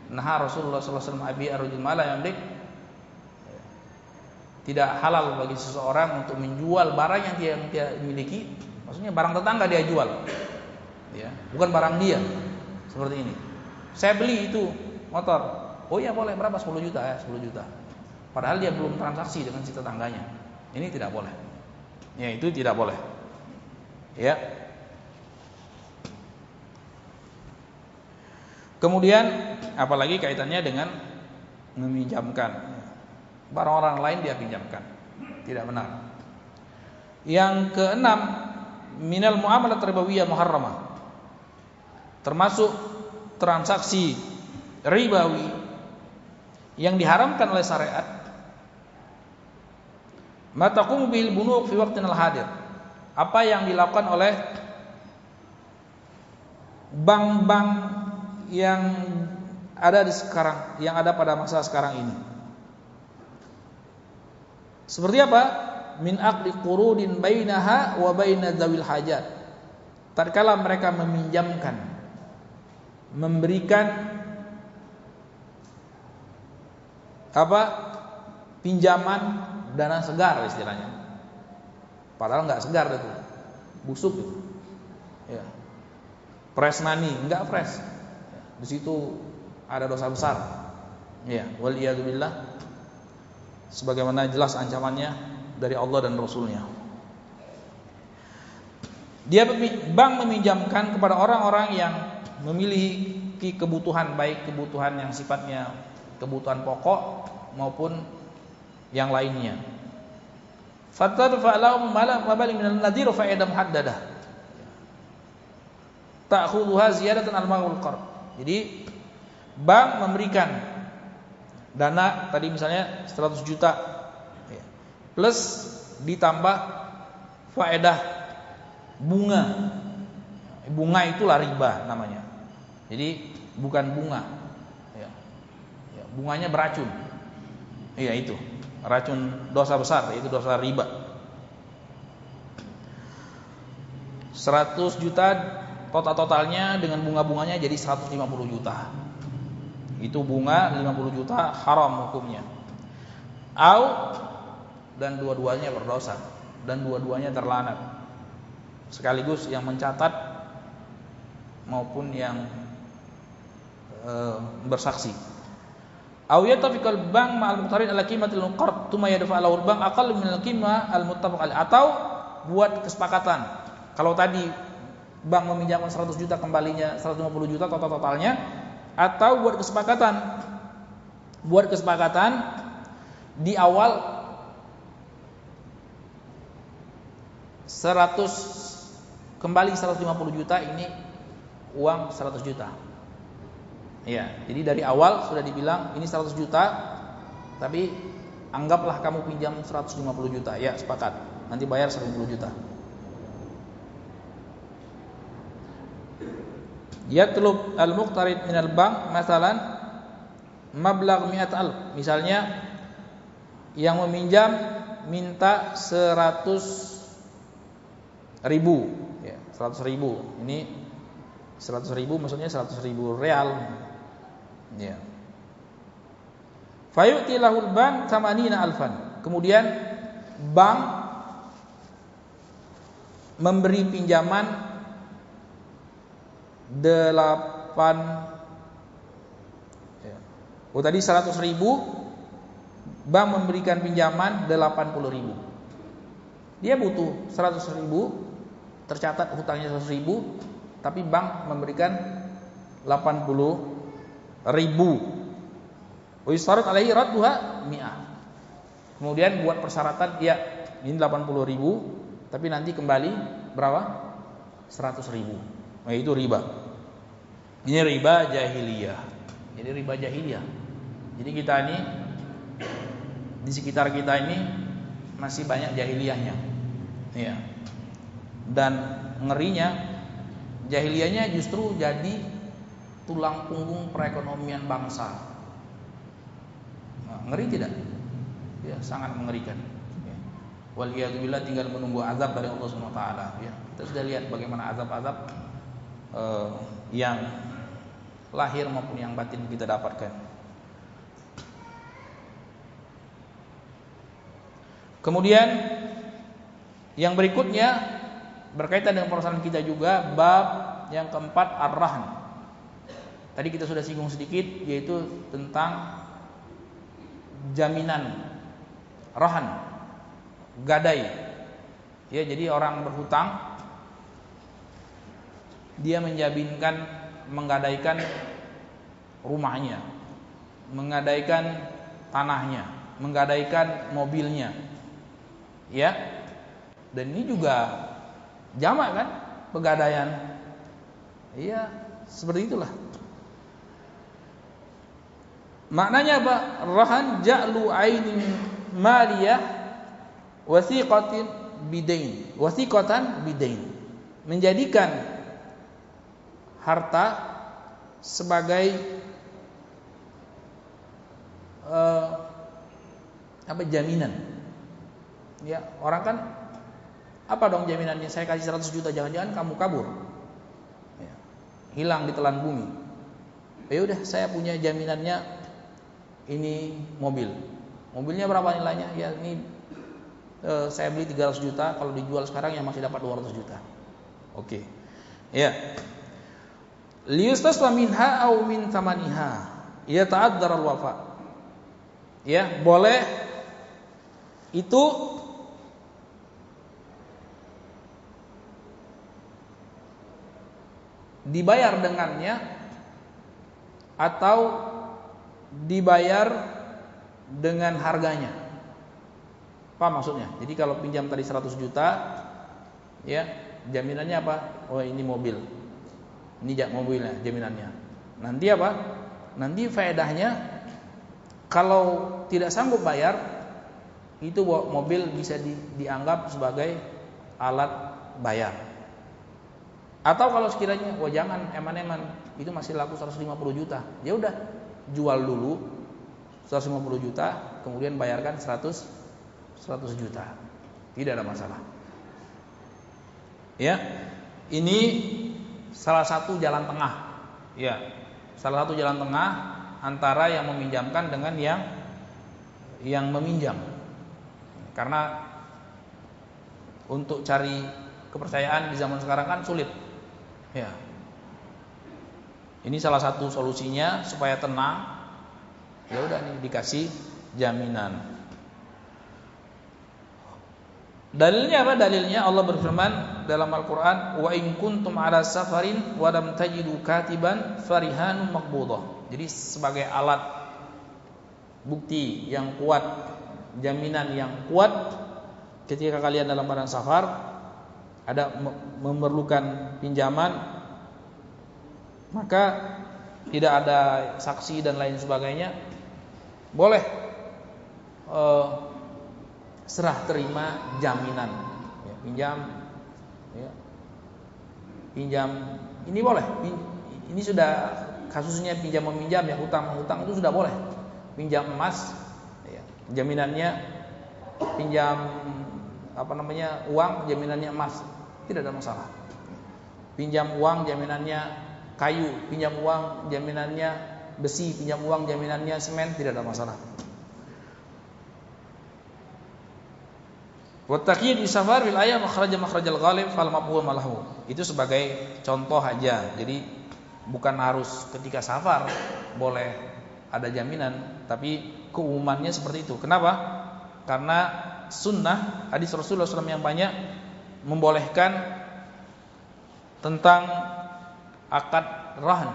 naha Rasulullah sallallahu alaihi wasallam abi arujul mala yamlik, tidak halal bagi seseorang untuk menjual barang yang dia miliki. Maksudnya barang tetangga dia jual. Ya, bukan barang dia. Seperti ini. Saya beli itu motor. Oh iya boleh, berapa? 10 juta ya, 10 juta. Padahal dia belum transaksi dengan si tetangganya. Ini tidak boleh. Ya, itu tidak boleh. Ya. Kemudian apalagi kaitannya dengan meminjamkan. Barang orang lain dia pinjamkan. Tidak benar. Yang keenam, minal muamalat ribawiyah muharramah. Termasuk transaksi ribawi yang diharamkan oleh syariat. Ma taqumu bil bunuq fi waqtin al-hadir. Apa yang dilakukan oleh bank-bank yang ada yang ada pada masa sekarang ini. Seperti apa? Min aqdi qurudin bainaha wa baina dzawil hajat. Tatkala mereka meminjamkan, memberikan pinjaman dana segar istilahnya. Padahal nggak segar itu, busuk itu. Ya. Fresh money, nggak fresh. Di situ ada dosa besar. Ya, wal iyadu billah. Sebagaimana jelas ancamannya dari Allah dan Rasulnya. Bank meminjamkan kepada orang-orang yang memiliki kebutuhan, baik kebutuhan yang sifatnya kebutuhan pokok maupun yang lainnya. Fatadfa lahum mabali minal nadhir fa'idah muhaddadah. Ta'khudhuha ziyadatan al-maghul qard. Jadi bank memberikan dana tadi misalnya 100 juta plus ditambah faedah bunga. Bunga itulah riba namanya. Jadi bukan bunga. Ya. Bunganya beracun. Iya itu. Racun dosa besar, yaitu dosa riba. 100 juta totalnya dengan bunga-bunganya jadi 150 juta. Itu bunga 50 juta haram hukumnya. Dan dua-duanya berdosa dan dua-duanya terlanat. Sekaligus yang mencatat maupun yang bersaksi. Yatafiqal bank ma'al muqtarin ala qimatil qard thumma yadfa lahu al-bank aqall min al-qimah al-muttafaq alaih. Atau buat kesepakatan. Kalau tadi bank meminjamkan 100 juta kembalinya 150 juta totalnya, atau buat kesepakatan di awal 100 kembali 150 juta ini uang 100 juta. Ya, jadi dari awal sudah dibilang ini 100 juta, tapi anggaplah kamu pinjam 150 juta. Ya, sepakat. Nanti bayar 150 juta. Yatlub al-muqtarid minal bank masalan mablagh 100.000. Misalnya yang meminjam minta 100.000. Ya, 100.000. Ini 100.000 maksudnya 100.000 real. Ya. Fayu'ti lahul bank 80.000. Kemudian bank memberi pinjaman 8. Tadi 100.000, bank memberikan pinjaman 80.000. Dia butuh 100.000, tercatat hutangnya 100.000, tapi bank memberikan 80.000. Wa yusharat alaihi radduha 100. Kemudian buat persyaratan, ya ini 80.000, tapi nanti kembali berapa? 100.000. Nah, itu riba. Ini riba jahiliyah. Jadi riba jahiliyah. Jadi kita ini di sekitar kita ini masih banyak jahiliyahnya. Ya. Dan ngerinya jahiliyahnya justru jadi tulang punggung perekonomian bangsa. Nah, ngeri tidak? Ya, sangat mengerikan. Ya. Waliyadzubillah, tinggal menunggu azab dari Allah Subhanahu wa taala. Ya. Kita sudah lihat bagaimana azab-azab yang lahir maupun yang batin kita dapatkan. Kemudian yang berikutnya berkaitan dengan permasalahan kita juga, bab yang keempat ar-rahn. Tadi kita sudah singgung sedikit, yaitu tentang jaminan rahan, gadai. Ya, jadi orang berhutang, dia menggadaikan rumahnya, menggadaikan tanahnya, menggadaikan mobilnya. Ya. Dan ini juga jamak kan, pegadaian. Iya, seperti itulah. Maknanya apa? Rahan ja'lu ainin maliyah wasiqatan bidain. Menjadikan harta sebagai jaminan. Ya, orang kan apa dong jaminannya? Saya kasih 100 juta, jangan-jangan kamu kabur. Ya, hilang ditelan bumi. Ya udah, saya punya jaminannya, ini mobil. Mobilnya berapa nilainya? Ya ini saya beli 300 juta, kalau dijual sekarang ya masih dapat 200 juta. Oke. Ya. Liyustasla minha au min thamaniha. Ya ta'addar al-wafa. Ya, boleh itu dibayar dengannya atau dibayar dengan harganya. Apa maksudnya? Jadi kalau pinjam tadi 100 juta, ya, jaminannya apa? Oh, ini mobil. Ini mobilnya, jaminannya. Nanti apa? Nanti faedahnya kalau tidak sanggup bayar, itu mobil bisa dianggap sebagai alat bayar. Atau kalau sekiranya, wah jangan, eman-eman, itu masih laku 150 juta. Ya udah, jual dulu 150 juta, kemudian bayarkan 100 juta. Tidak ada masalah. Ya. Ini salah satu jalan tengah. Ya. Salah satu jalan tengah antara yang meminjamkan dengan yang meminjam. Karena untuk cari kepercayaan di zaman sekarang kan sulit. Ya. Ini salah satu solusinya supaya tenang. Ya udah nih dikasih jaminan. Dalilnya apa? Dalilnya Allah berfirman dalam Al-Qur'an, "Wa in kuntum 'ala safarin wa lam tajidu katiban farihanun maqbudah." Jadi sebagai alat bukti yang kuat, jaminan yang kuat ketika kalian dalam keadaan safar, ada memerlukan pinjaman, maka tidak ada saksi dan lain sebagainya, boleh serah terima jaminan, ya, pinjam, ini boleh, ini sudah kasusnya pinjam meminjam, ya, hutang menghutang itu sudah boleh. Pinjam emas, ya, jaminannya, pinjam uang, jaminannya emas, tidak ada masalah. Pinjam uang, jaminannya kayu, pinjam uang, jaminannya besi, pinjam uang, jaminannya semen, tidak ada masalah. Wa taqyid bi safar bil ayat makhrajal ghalib fal mafhum lahu. Itu sebagai contoh aja. Jadi bukan harus ketika safar boleh ada jaminan, tapi keumumannya seperti itu. Kenapa? Karena sunnah hadis Rasulullah SAW yang banyak membolehkan tentang akad rahn,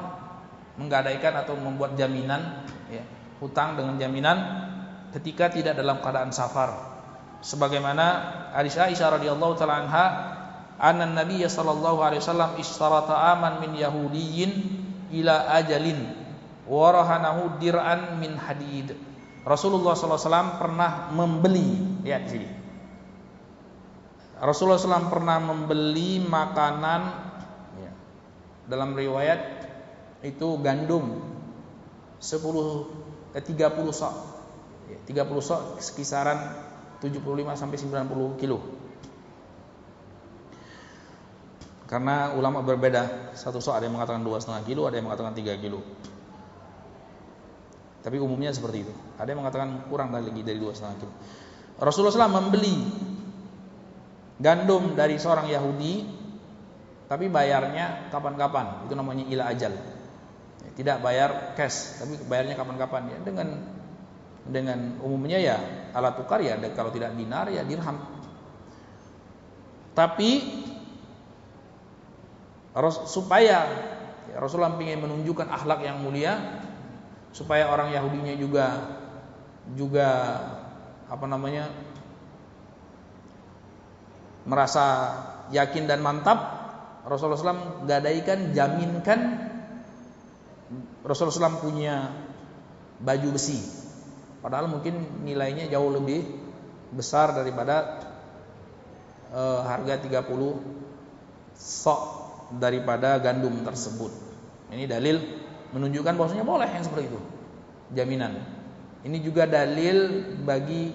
menggadaikan atau membuat jaminan, ya, hutang dengan jaminan ketika tidak dalam keadaan safar. Sebagaimana hadis Aisyah radhiyallahu taala anha, anna Nabiy sallallahu alaihi wasallam ishtarata aman min yahudiyyin ila ajalin wa rahanahu dir'an min hadid. Rasulullah sallallahu alaihi wasallam pernah membeli, lihat di sini. Rasulullah SAW pernah membeli makanan, ya, dalam riwayat itu gandum 30 sok. Ya, 30 sok sekisaran 75 sampai 90 kilo. Karena ulama berbeda, satu sok ada yang mengatakan 2,5 kilo, ada yang mengatakan 3 kilo. Tapi umumnya seperti itu. Ada yang mengatakan kurang dari 2,5 kilo. Rasulullah SAW membeli gandum dari seorang Yahudi, tapi bayarnya kapan-kapan. Itu namanya ila ajal. Tidak bayar cash, tapi bayarnya kapan-kapan, ya, dengan umumnya ya alat tukar, ya kalau tidak dinar ya dirham. Tapi supaya Rasulullah ingin menunjukkan akhlak yang mulia, supaya orang Yahudinya juga merasa yakin dan mantap, Rasulullah SAW jaminkan. Rasulullah SAW punya baju besi, padahal mungkin nilainya jauh lebih besar daripada harga 30 sok daripada gandum tersebut. Ini dalil menunjukkan bahwasanya boleh yang seperti itu, jaminan. Ini juga dalil bagi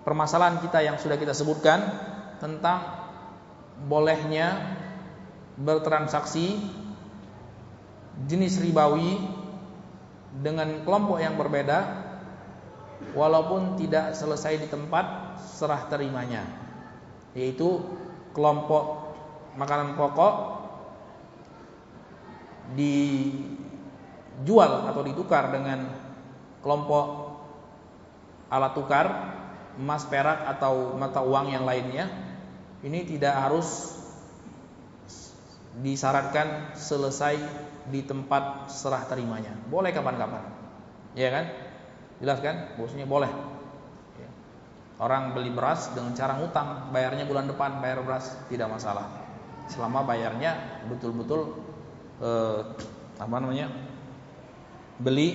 permasalahan kita yang sudah kita sebutkan tentang bolehnya bertransaksi jenis ribawi dengan kelompok yang berbeda walaupun tidak selesai di tempat serah terimanya, yaitu kelompok makanan pokok dijual atau ditukar dengan kelompok alat tukar emas, perak atau mata uang yang lainnya. Ini tidak harus disyaratkan selesai di tempat serah terimanya, boleh kapan-kapan, ya kan? Jelas kan? Bosnya boleh. Orang beli beras dengan cara ngutang, bayarnya bulan depan, bayar beras tidak masalah, selama bayarnya betul-betul beli,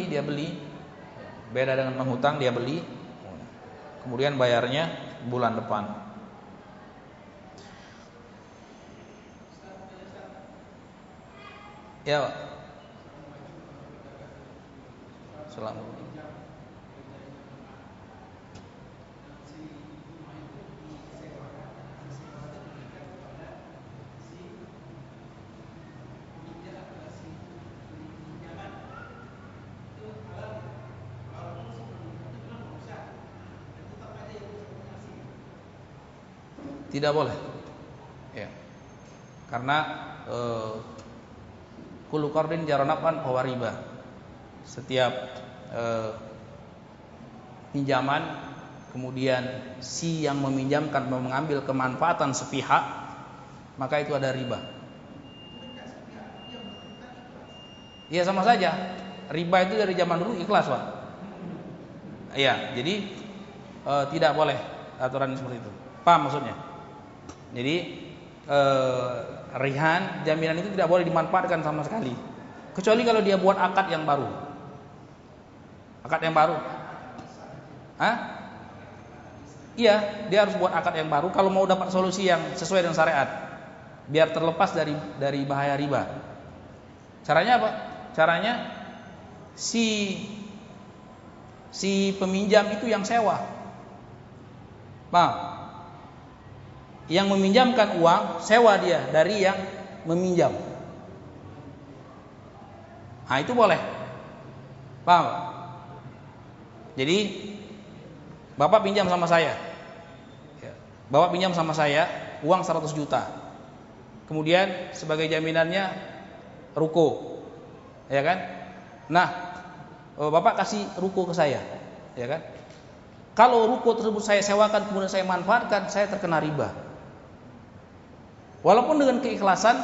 dia beli, beda dengan menghutang, dia beli, kemudian bayarnya bulan depan. Ya, Pak. Assalamualaikum. Tidak boleh, ya, karena kullu qardin jaranafan fahuwa riba. Setiap pinjaman kemudian si yang meminjamkan mengambil kemanfaatan sepihak, maka itu ada riba. Iya, sama saja. Riba itu dari zaman dulu ikhlas, Pak. Iya, jadi tidak boleh aturan seperti itu. Paham maksudnya? Jadi rihan, jaminan itu tidak boleh dimanfaatkan sama sekali, kecuali kalau dia buat akad yang baru. Akad yang baru? Hah? Iya, dia harus buat akad yang baru kalau mau dapat solusi yang sesuai dengan syariat, biar terlepas dari bahaya riba. Caranya apa? Caranya si peminjam itu yang sewa. Paham? Yang meminjamkan uang sewa dia dari yang meminjam. Nah, itu boleh. Paham? Jadi Bapak pinjam sama saya. Bapak pinjam sama saya uang 100 juta. Kemudian sebagai jaminannya ruko. Ya kan? Nah, Bapak kasih ruko ke saya, ya kan? Kalau ruko tersebut saya sewakan kemudian saya manfaatkan, saya terkena riba. Walaupun dengan keikhlasan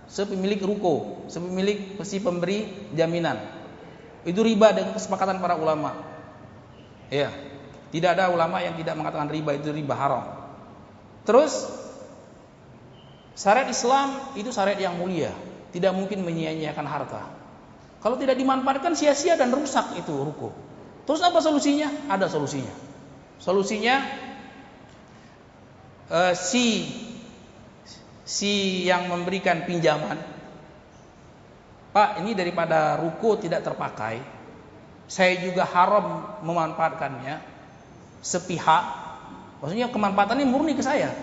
sepemilik ruko, sepemilik si pemberi jaminan, itu riba dengan kesepakatan para ulama. Ya, tidak ada ulama yang tidak mengatakan riba itu riba haram. Terus syariat Islam itu syariat yang mulia, tidak mungkin menyia-nyiakan harta. Kalau tidak dimanfaatkan sia-sia dan rusak itu ruko. Terus apa solusinya? Ada solusinya. Solusinya si yang memberikan pinjaman, Pak, ini daripada ruko tidak terpakai, saya juga haram memanfaatkannya sepihak. Maksudnya kemanfaatannya murni ke saya.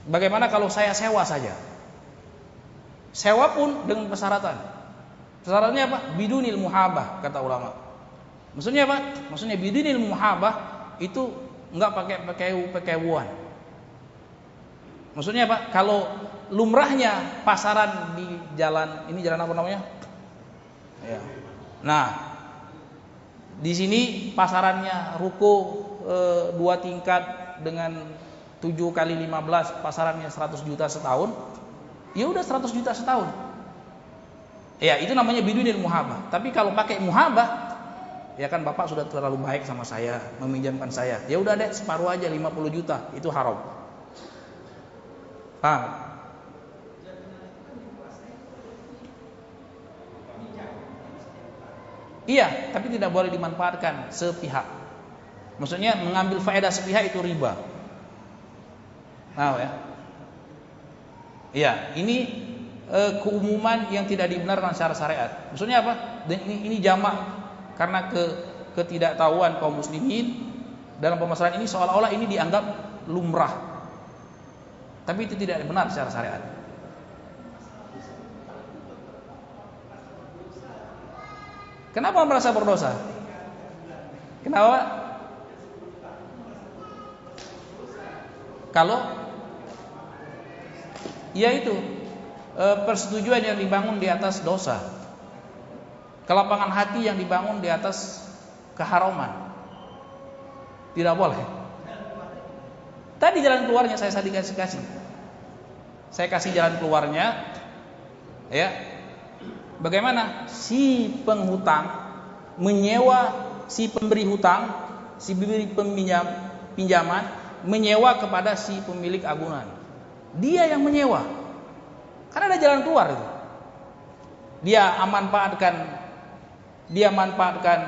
Bagaimana kalau saya sewa saja? Sewa pun dengan persyaratan. Persyaratannya apa? Bidunil muhabah, kata ulama. Maksudnya apa? Maksudnya bidunil muhabah itu enggak pakai pekewuan. Maksudnya apa? Kalau lumrahnya pasaran di jalan, ini jalan apa namanya? Ya. Nah, di sini pasarannya ruko 2 tingkat dengan 7 kali 15, pasarannya 100 juta setahun. Ya udah 100 juta setahun. Ya, itu namanya bidunil muhabah. Tapi kalau pakai muhabah, ya kan Bapak sudah terlalu baik sama saya, meminjamkan saya. Ya udah deh, separuh aja 50 juta, itu haram. Paham? Iya, tapi tidak boleh dimanfaatkan sepihak. Maksudnya mengambil faedah sepihak itu riba. Tahu ya? Ya, ini keumuman yang tidak dibenarkan secara syariat. Maksudnya apa? Dan ini jamak karena ketidaktahuan kaum muslimin dalam permasalahan ini, seolah-olah ini dianggap lumrah. Tapi itu tidak benar secara syariat. Kenapa merasa berdosa? Kenapa? Kalau yaitu persetujuan yang dibangun di atas dosa, kelapangan hati yang dibangun di atas keharaman, tidak boleh. Tadi jalan keluarnya saya kasih. Saya kasih jalan keluarnya, ya. Bagaimana si penghutang menyewa si pemberi hutang, si pemberi pinjaman menyewa kepada si pemilik agunan. Dia yang menyewa. Karena ada jalan keluar itu. Dia manfaatkan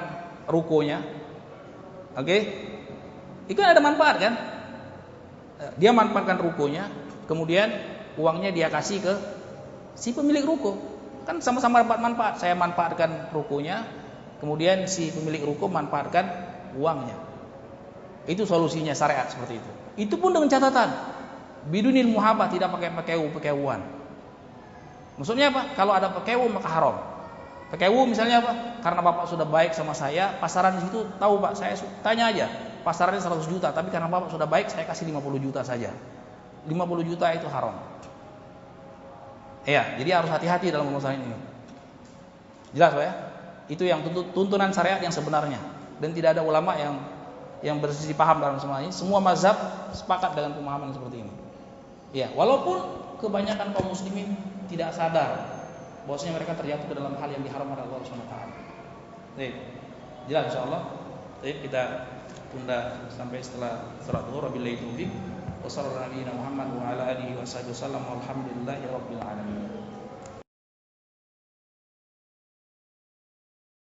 rukonya. Oke? Itu kan ada manfaat kan? Dia manfaatkan rukonya, kemudian uangnya dia kasih ke si pemilik ruko. Kan sama-sama dapat manfaat. Saya manfaatkan rukonya, kemudian si pemilik ruko manfaatkan uangnya. Itu solusinya syariat seperti itu. Itu pun dengan catatan bidunil muhabah, tidak pakai pekewu-pekewuan. Maksudnya apa? Kalau ada pekewu maka haram. Pekewu misalnya apa? Karena bapak sudah baik sama saya, pasaran di situ tahu pak, saya tanya aja, pasarannya 100 juta, tapi karena bapak sudah baik saya kasih 50 juta saja. 50 juta itu haram. Ya, jadi harus hati-hati dalam masalah ini. Jelas Pak ya? Itu yang tuntunan syariat yang sebenarnya, dan tidak ada ulama yang bersisi paham dalam semua ini. Semua mazhab sepakat dengan pemahaman seperti ini. Ya, walaupun kebanyakan kaum muslimin tidak sadar bahwasanya mereka terjatuh ke dalam hal yang diharamkan oleh Allah Subhanahu wa taala. Baik. Jelas insyaallah. Baik, kita tunda sampai setelah salat zuhur. Wabillahi taufiq. Wassallallahu ala Muhammad wa ala alihi wasallam. Walhamdulillahirabbil alamin.